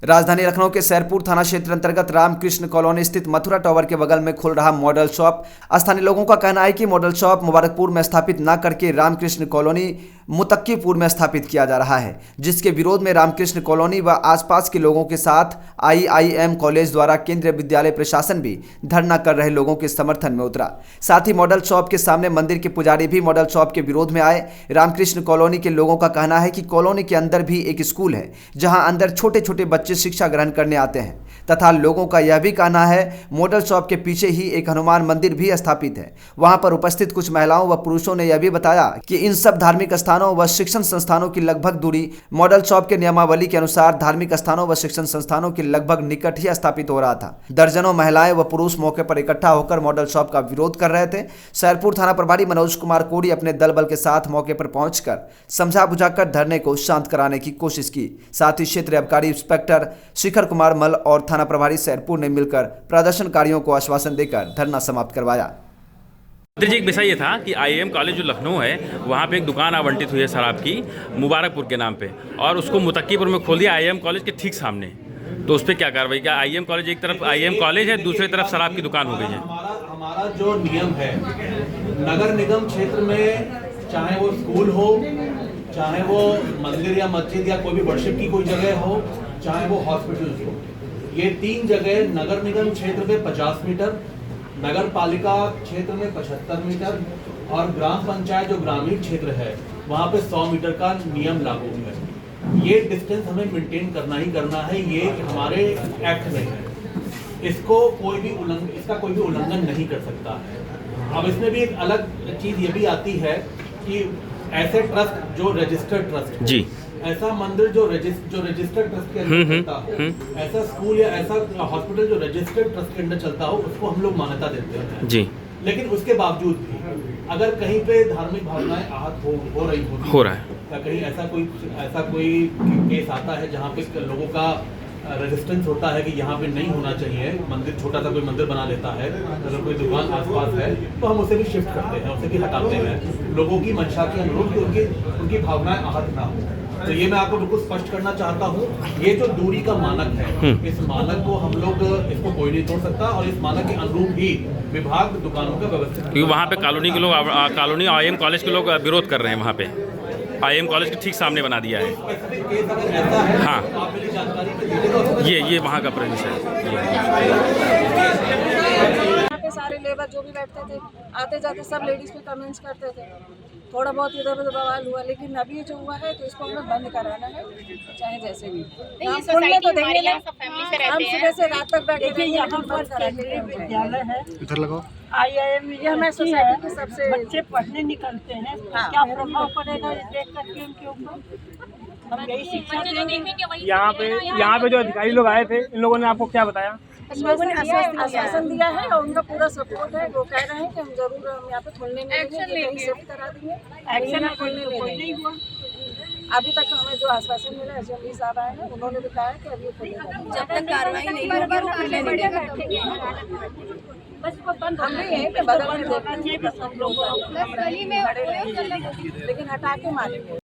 राजधानी लखनऊ के सैरपुर थाना क्षेत्र अंतर्गत रामकृष्ण कॉलोनी स्थित मथुरा टावर के बगल में खुल रहा मॉडल शॉप, स्थानीय लोगों का कहना है कि मॉडल शॉप मुबारकपुर में स्थापित न करके रामकृष्ण कॉलोनी मुतक्कीपुर में स्थापित किया जा रहा है, जिसके विरोध में रामकृष्ण कॉलोनी व आसपास के लोगों के साथ IIM कॉलेज द्वारा केंद्रीय विद्यालय प्रशासन भी धरना कर रहे लोगों के समर्थन में उतरा। साथ ही मॉडल शॉप के सामने मंदिर के पुजारी भी मॉडल शॉप के विरोध में आए। रामकृष्ण कॉलोनी के लोगों का कहना है कि कॉलोनी के अंदर भी एक स्कूल है, जहां अंदर छोटे छोटे बच्चे शिक्षा ग्रहण करने आते हैं, तथा लोगों का यह भी कहना है मॉडल शॉप के पीछे ही एक हनुमान मंदिर भी स्थापित है। वहां पर उपस्थित कुछ महिलाओं व पुरुषों ने यह भी बताया कि इन सब धार्मिक स्थानों व शिक्षण संस्थानों की लगभग दूरी मॉडल शॉप के नियमावली के अनुसार धार्मिक स्थानों व शिक्षण संस्थानों के लगभग निकट ही स्थापित हो रहा था। दर्जनों महिलाएं व पुरुष मौके पर इकट्ठा होकर मॉडल शॉप का विरोध कर रहे थे। सैरपुर थाना प्रभारी मनोज कुमार कोड़ी अपने दल बल के साथ मौके पर पहुंचकर समझा बुझाकर धरने को शांत कराने की कोशिश की। साथ ही क्षेत्रीय आबकारी इंस्पेक्टर शिखर कुमार मल और थाना प्रभारी सैरपुर ने मिलकर प्रदर्शनकारियों को आश्वासन देकर धरना समाप्त करवाया। जी, एक विषय ये था कि IIM कॉलेज जो लखनऊ है वहाँ पे एक दुकान आवंटित हुई है शराब की मुबारकपुर के नाम पे, और उसको मुतक्कीपुर में खोल दिया IIM कॉलेज के ठीक सामने। तो उस पर क्या कार्रवाई? क्या IIM कॉलेज एक तरफ IIM कॉलेज है, दूसरी तरफ शराब की दुकान हो गई है? हमारा जो नियम है, नगर निगम क्षेत्र में चाहे वो स्कूल हो, चाहे वो मंदिर या मस्जिद या कोई भी वर्शिप की कोई जगह हो, चाहे वो हॉस्पिटल हो, ये 3 जगह नगर निगम क्षेत्र में 50 मीटर, नगर पालिका क्षेत्र में 75 मीटर और ग्राम पंचायत जो ग्रामीण क्षेत्र है वहाँ पे 100 मीटर का नियम लागू है। ये डिस्टेंस हमें मेंटेन करना ही करना है, ये हमारे एक्ट में है। इसका कोई भी उल्लंघन नहीं कर सकता है। अब इसमें भी एक अलग चीज ये भी आती है कि ऐसे ट्रस्ट जो रजिस्टर्ड ट्रस्ट जी, ऐसा मंदिर जो रजिस्टर्ड ट्रस्ट के अंदर चलता हो, ऐसा स्कूल या ऐसा हॉस्पिटल जो रजिस्टर्ड ट्रस्ट के अंदर चलता हो, उसको हम लोग मान्यता देते हैं जी। लेकिन उसके बावजूद भी अगर कहीं पे धार्मिक भावनाएं आहत हो रहा है या कहीं ऐसा कोई केस आता है जहाँ पे लोगों का रेजिस्टेंस होता है कि यहाँ पे नहीं होना चाहिए, मंदिर छोटा सा कोई मंदिर बना लेता है, अगर कोई दुकान आसपास है तो हम उसे भी शिफ्ट करते हैं, उसे भी हटाते हैं, लोगों की मंशा के अनुरूप कि उनकी भावनाएं आहत ना हो। तो ये मैं आपको बिल्कुल स्पष्ट करना चाहता हूँ, ये जो दूरी का मानक है, इस मानक को हम लोग इसको कोई नहीं तोड़ सकता और इस मानक के अनुरूप ही विभाग दुकानों का व्यवस्थित, क्योंकि वहाँ पे कॉलोनी के लोग कॉलोनी IIM कॉलेज के लोग विरोध कर रहे हैं। वहाँ पे IIM कॉलेज के ठीक सामने बना दिया है। हाँ, ये वहाँ का प्रेमिस है। सारे लेबर जो भी बैठते थे, आते जाते सब लेडीज पे कमेंट्स करते थे। थोड़ा बहुत इधर उधर बवाल हुआ, लेकिन अभी जो हुआ है तो इसको हमें बंद कराना है, चाहे जैसे भी। हम खुलने तो देंगे ना, हम सुबह से रात तक बैठे थे। यहाँ पर विद्यालय है, इधर लगाओ IIM, ये हमें सोसाइटी के सबसे बच्चे पढ़ने निकलते हैं, क्या प्रभाव पड़ेगा देख करके उनके ऊपर। हम यही शिक्षा देंगे। यहाँ पे जो अधिकारी लोग आए थे, इन लोगों ने आपको क्या बताया? इन लोगों ने आश्वासन दिया है और उनका पूरा सपोर्ट है। वो कह रहे हैं कि हम जरूर हम यहाँ पे खोलने में शिफ्ट करा देंगे, एक्शन खोलने नहीं हुआ। अभी तक हमें जो आश्वासन मिला है, SMD साहब आए हैं, उन्होंने बताया कि अभी खोलेगा, जब तक कार्रवाई नहीं होगी वो खुलने नहीं देगा। हम नहीं है कि बगल में देखते सब लोग लेकिन हटा के मारेंगे।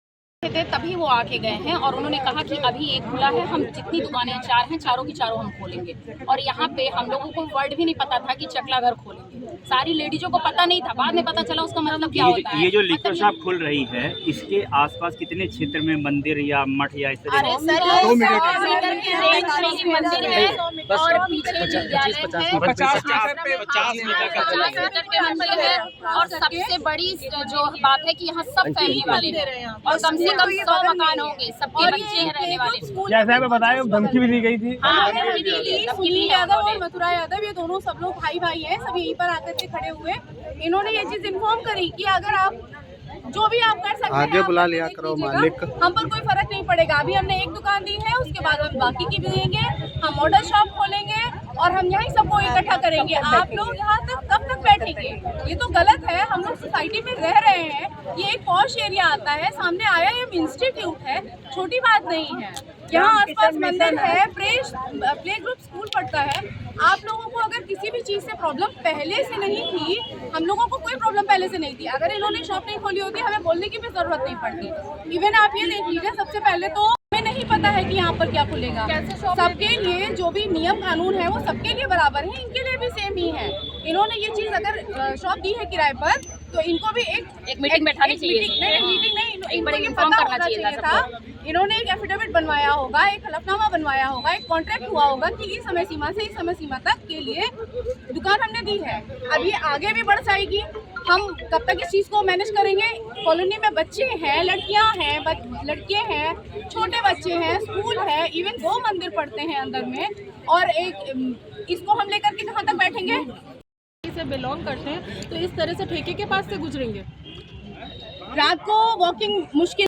तभी वो आके गए हैं और उन्होंने कहा कि अभी एक खुला है, हम जितनी दुकानें 4 हैं, चारों की चारों हम खोलेंगे। और यहाँ पे हम लोगों को वर्ड भी नहीं पता था कि चकला घर खोलेंगे, सारी लेडीजों को पता नहीं था, बाद में पता चला उसका मतलब क्या होता है। ये जो लिक्वर शॉप खुल रही है, इसके आसपास कितने क्षेत्र में मंदिर या मठ या इस तरह? अरे सर, 2 मीटर की रेंज में मंदिर है और पीछे विद्यालय है, 50 मीटर का मंदिर है। और सबसे बड़ी जो बात है कि यहाँ सब फैमिली वाले हैं और कम से कम 100 मकान होंगे, सबके बच्चे रहने वाले। जैसे आपने बताया धमकी भी दी गई थी। सुनील यादव और मथुरा यादव, ये दोनों सब लोग भाई हैं, सब यहीं पर आकर के खड़े हुए। इन्होंने ये चीज इन्फॉर्म करी कि अगर आप जो भी आप कर सकते हैं आगे बुला लिया करो मालिक, हम पर कोई फर्क नहीं पड़ेगा। अभी हमने एक दुकान दी है, उसके बाद हम बाकी की भी देंगे, हम मॉडल शॉप खोलेंगे और हम यहीं सबको इकट्ठा करेंे। आप लोग यहाँ तक कब तक बैठेंगे? ये तो गलत है। हम लोग सोसाइटी में रह रहे हैं, ये एक पॉश एरिया आता है, सामने IIM इंस्टीट्यूट है, छोटी बात नहीं है। यहाँ आसपास मंदिर है, प्ले ग्रुप स्कूल पढ़ता है। आप लोगों को अगर किसी भी चीज़ से प्रॉब्लम पहले से नहीं थी, हम लोगों को कोई प्रॉब्लम पहले से नहीं थी, अगर इन्होंने शॉप नहीं खोली होती हमें बोलने की भी जरूरत नहीं पड़ती। इवन आप ये देख लीजिए, सबसे पहले तो हमें नहीं नहीं पता है कि यहाँ पर क्या खुलेगा। सबके लिए जो भी नियम कानून है वो सबके लिए बराबर है, इनके लिए भी सेम ही है। इन्होंने ये चीज अगर शॉप दी है किराए पर तो इनको भी एक मीटिंग बैठानी चाहिए। मीटिंग नहीं, इनको ये पता होना चाहिए था। इन्होंने एक एफिडेविट बनवाया होगा, एक हलफनामा बनवाया होगा, एक कॉन्ट्रैक्ट हुआ होगा कि इस समय सीमा से इस समय सीमा तक के लिए दुकान हमने दी है। अब ये आगे भी बढ़ जाएगी, हम कब तक इस चीज़ को मैनेज करेंगे। कॉलोनी में बच्चे हैं, लड़कियां हैं, लड़के हैं, छोटे बच्चे हैं, स्कूल है, इवन 2 मंदिर पढ़ते हैं अंदर में, और एक इसको हम लेकर के कहाँ तक बैठेंगे। से बिलोंग करते हैं तो इस तरह से ठेके के पास से गुजरेंगे। रात को वॉकिंग मुश्किल